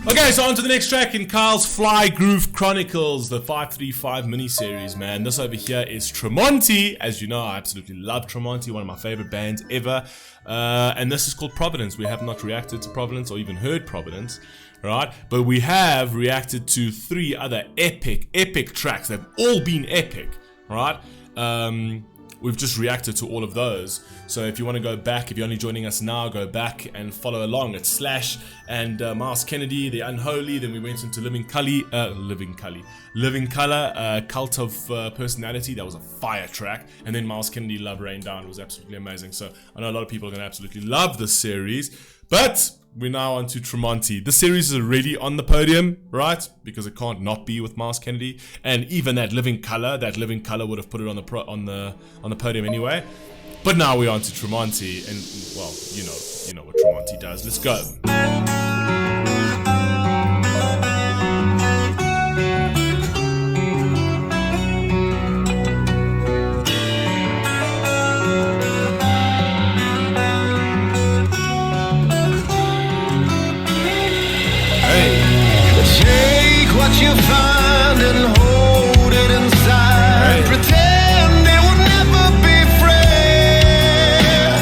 Okay, so on to the next track in Kyle's Fly Groove Chronicles, the 535 mini-series, man. This over here is Tremonti. As you know, I absolutely love Tremonti, one of my favorite bands ever. And this is called Providence. We have not reacted to Providence or even heard Providence, right? But we have reacted to 3 other epic tracks. They've all been epic, right? We've just reacted to all of those. So if you want to go back, if you're only joining us now, go back and follow along. It's Slash and Miles Kennedy, The Unholy. Then we went into Living Color, Cult of Personality. That was a fire track. And then Miles Kennedy, Love Rain Down, was absolutely amazing. So I know a lot of people are going to absolutely love this series. But we're now on to Tremonti. This series is already on the podium, right? Because it can't not be with Miles Kennedy. And even that Living Color would have put it on the podium anyway. But now we're on to Tremonti, and well, you know what Tremonti does. Let's go. You find and hold it inside. Pretend it will never be friend.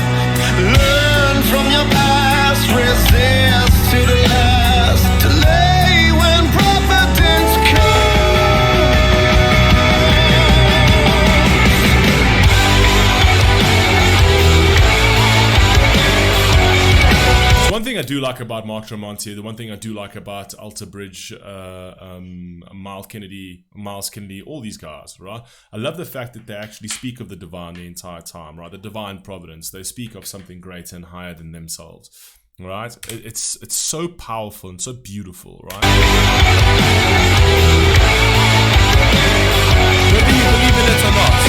Learn from your past, resist to the last. Delay when Providence comes. One thing I do like about Mark Tremonti, the one thing I do like about Alter Bridge, Miles Kennedy, all these guys, right? I love the fact that they actually speak of the divine the entire time, right? The divine providence. They speak of something greater and higher than themselves, right? It's so powerful and so beautiful, right? Whether you believe in it or not.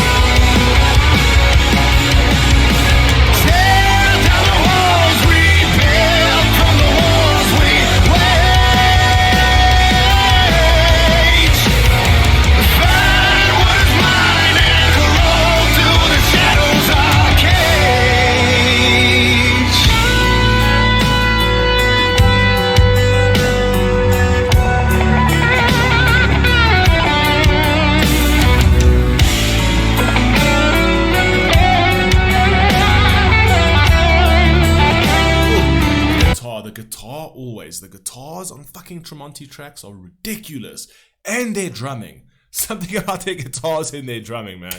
The guitars on fucking Tremonti tracks are ridiculous, and their drumming. Something about their guitars and their drumming, man.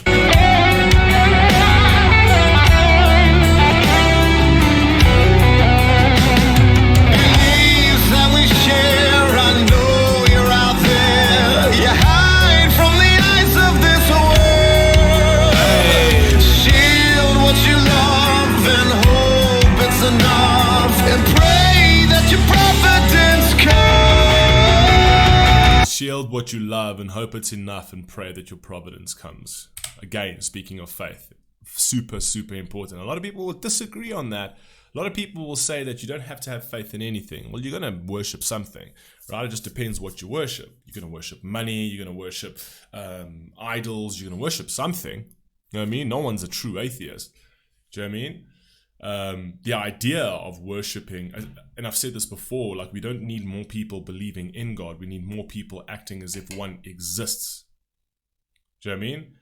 Shield what you love and hope it's enough and pray that your providence comes. Again, speaking of faith, super important. A lot of people will disagree on that. A lot of people will say that you don't have to have faith in anything. Well, you're going to worship something, right? It just depends what you worship. You're going to worship money. You're going to worship idols. You're going to worship something. You know what I mean? No one's a true atheist. Do you know what I mean? The idea of worshipping, and I've said this before, like, we don't need more people believing in God. We need more people acting as if one exists. Do you know what I mean?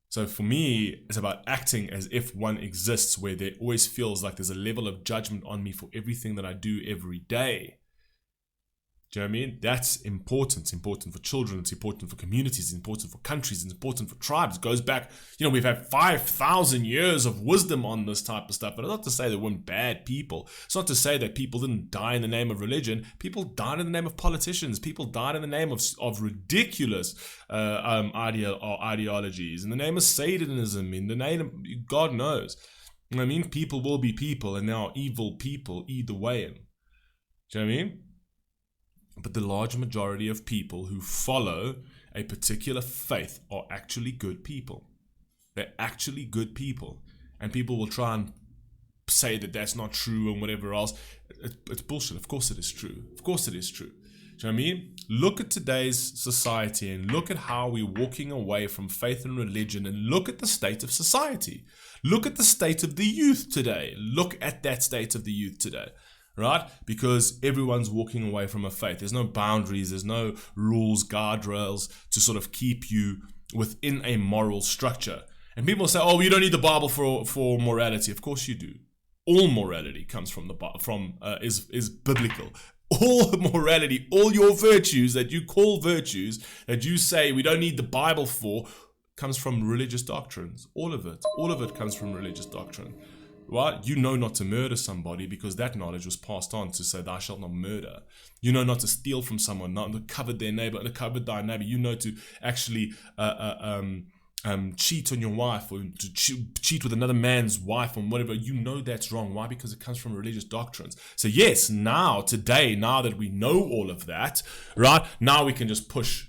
So for me, it's about acting as if one exists, where there always feels like there's a level of judgment on me for everything that I do every day. Do you know what I mean? That's important. It's important for children. It's important for communities. It's important for countries. It's important for tribes. It goes back, we've had 5,000 years of wisdom on this type of stuff. But it's not to say they weren't bad people. It's not to say that people didn't die in the name of religion. People died in the name of politicians. People died in the name of ridiculous ideologies. In the name of Satanism. In the name of, God knows. You know what I mean? People will be people, and there are evil people either way. Do you know what I mean? But the large majority of people who follow a particular faith are actually good people. They're actually good people. And people will try and say that that's not true and whatever else. It's bullshit. Of course it is true. Of course it is true. Do you know what I mean? Look at today's society and look at how we're walking away from faith and religion, and look at the state of society. Look at the state of the youth today. Look at that state of the youth today. right? Because everyone's walking away from a faith. There's no boundaries, there's no rules, guardrails to sort of keep you within a moral structure. And people say, oh, you don't need the Bible for morality. Of course you do. All morality comes from is biblical. All morality, all your virtues that you call virtues, that you say we don't need the Bible for, comes from religious doctrines. All of it comes from religious doctrine. Right? You know not to murder somebody because that knowledge was passed on to say, thou shalt not murder. You know not to steal from someone, not to covet their neighbor, to covet thy neighbor. You know to actually cheat on your wife, or to cheat with another man's wife, or whatever. You know that's wrong. Why? Because it comes from religious doctrines. So yes, now that we know all of that, right? Now we can just push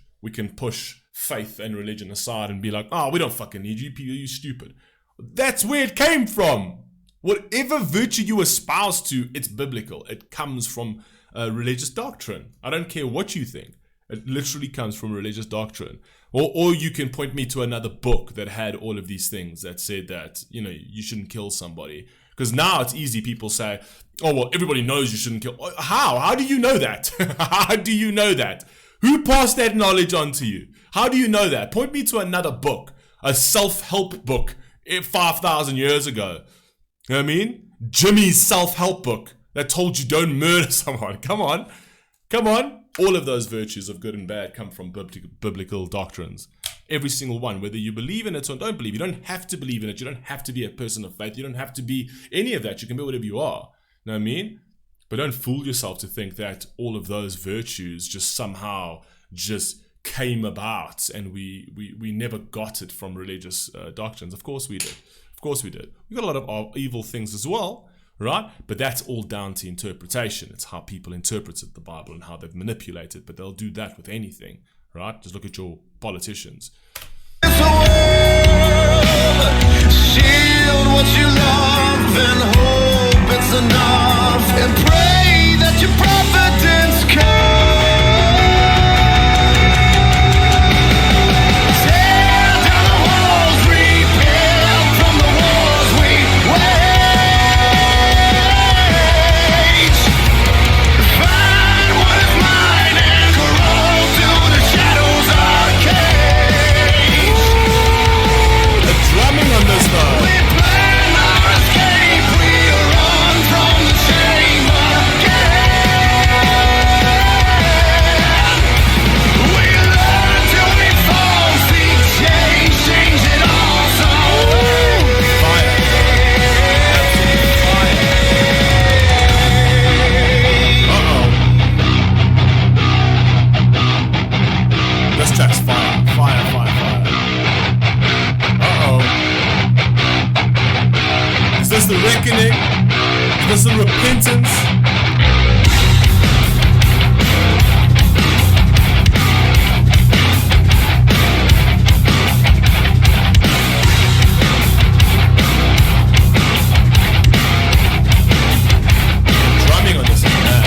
faith and religion aside and be like, oh, we don't fucking need you, you stupid. That's where it came from. Whatever virtue you espouse to, it's biblical. It comes from religious doctrine. I don't care what you think. It literally comes from religious doctrine. Or you can point me to another book that had all of these things that said that, you shouldn't kill somebody. Because now it's easy. People say, oh, well, everybody knows you shouldn't kill. How? How do you know that? How do you know that? Who passed that knowledge on to you? How do you know that? Point me to another book, a self-help book 5,000 years ago. You know what I mean? Jimmy's self-help book that told you don't murder someone. Come on. All of those virtues of good and bad come from biblical doctrines. Every single one, whether you believe in it or don't believe. You don't have to believe in it. You don't have to be a person of faith. You don't have to be any of that. You can be whatever you are. You know what I mean? But don't fool yourself to think that all of those virtues just somehow just came about and we never got it from religious doctrines. Of course we did. We got a lot of evil things as well, right? But that's all down to interpretation. It's how people interpreted the Bible and how they've manipulated. But they'll do that with anything, right? Just look at your politicians. Shield what you love and hope it's enough, and pray that your providence comes. The reckoning, there's the repentance. Drumming on this, man.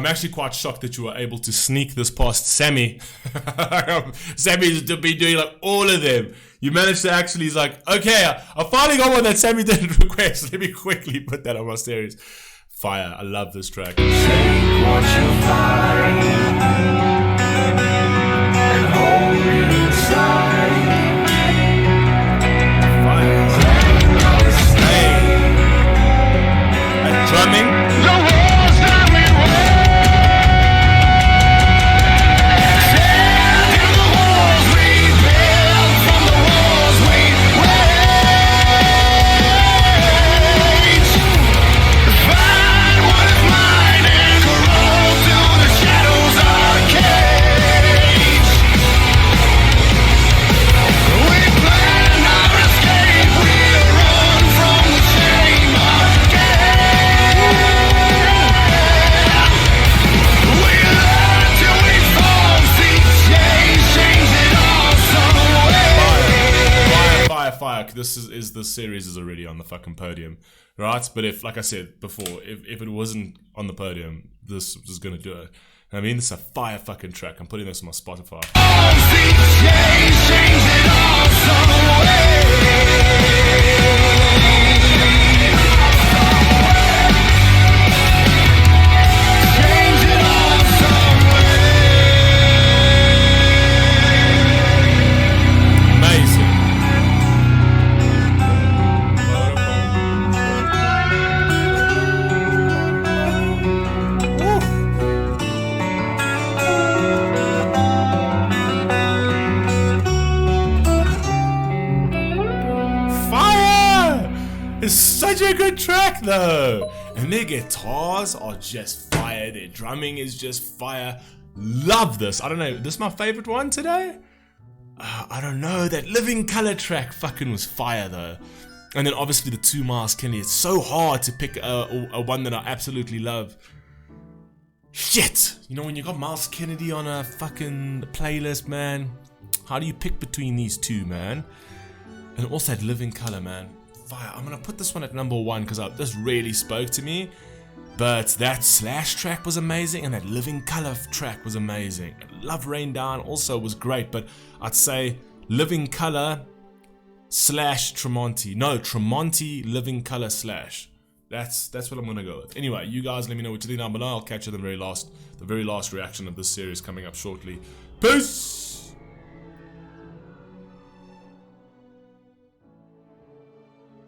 Actually quite shocked that you were able to sneak this past Sammy. Sammy's been doing like all of them. You managed to actually, he's like, okay, I finally got one that Sammy didn't request. Let me quickly put that on my series. Fire. I love this track. Take what you find and hold it inside. Fire. Hey. And drumming. The walls that we wage, to the walls we build, from the walls we wage. Find what is mine and crawl to the shadows of cage. We plan our escape, we run from the shame again. We learn till we fall, see change it all some way. Fire. This is the series is already on the fucking podium, right? But if, like I said before, if it wasn't on the podium, this was gonna do it. I mean, this is a fire fucking track. I'm putting this on my Spotify. See change it all some way. Change it all some Amazing. Fire! It's such a good track though. And their guitars are just fire. Their drumming is just fire. Love this. I don't know. This is my favorite one today. I don't know. That Living Color track fucking was fire though. And then obviously the 2 Miles Kennedy. It's so hard to pick a one that I absolutely love. Shit! You know when you got Miles Kennedy on a fucking playlist, man. How do you pick between these two, man? And also that Living Color, man. Fire. I'm gonna put this one at number 1 because this really spoke to me. But that Slash track was amazing, and that Living Color track was amazing. Love Rain Down also was great, but I'd say Living Color Slash Tremonti. No, Tremonti, Living Color Slash. That's what I'm gonna go with. Anyway, you guys let me know what you think down below. I'll catch you in the very last reaction of this series coming up shortly. Peace!